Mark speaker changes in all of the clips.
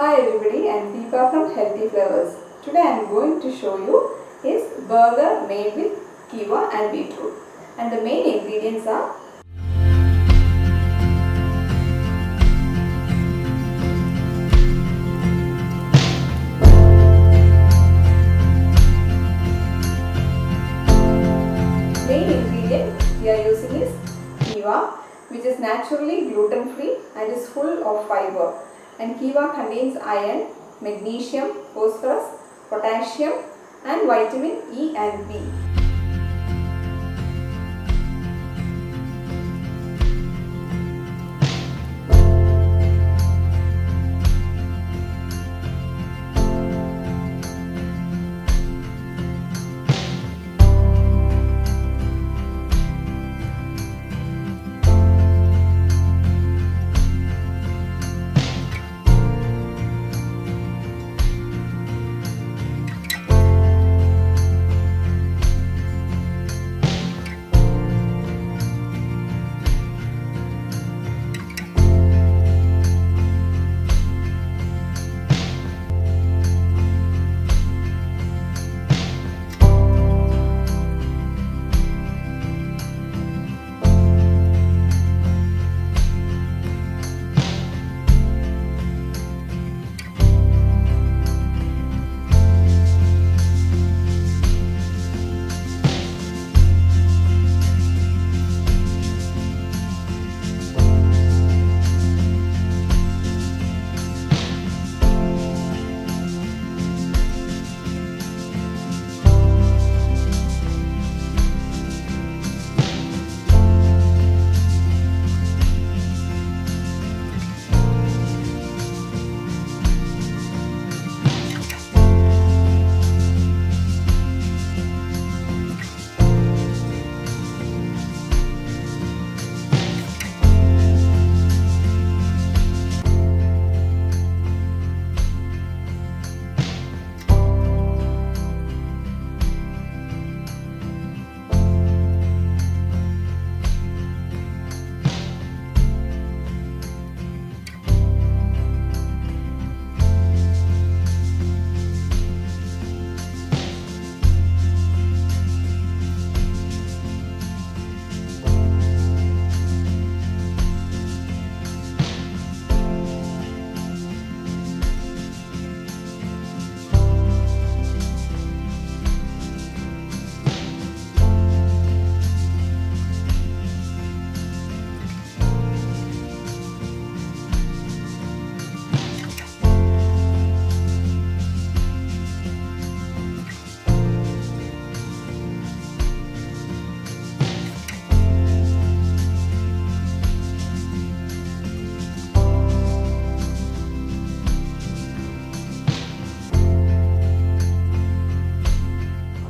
Speaker 1: Hi everybody, I am Deepa from Healthy Flavors. Today I am going to show you is burger made with quinoa and beetroot. And the main ingredients are we are using is quinoa, which is naturally gluten free and is full of fiber. And quinoa contains iron, magnesium, phosphorus, potassium and vitamin E and B.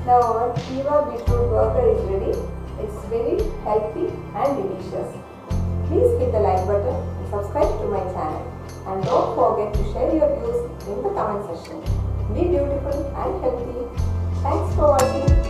Speaker 1: Now our quinoa beetroot burger is ready. It's very healthy and delicious. Please hit the like button and subscribe to my channel. And don't forget to share your views in the comment section. Be beautiful and healthy. Thanks for watching.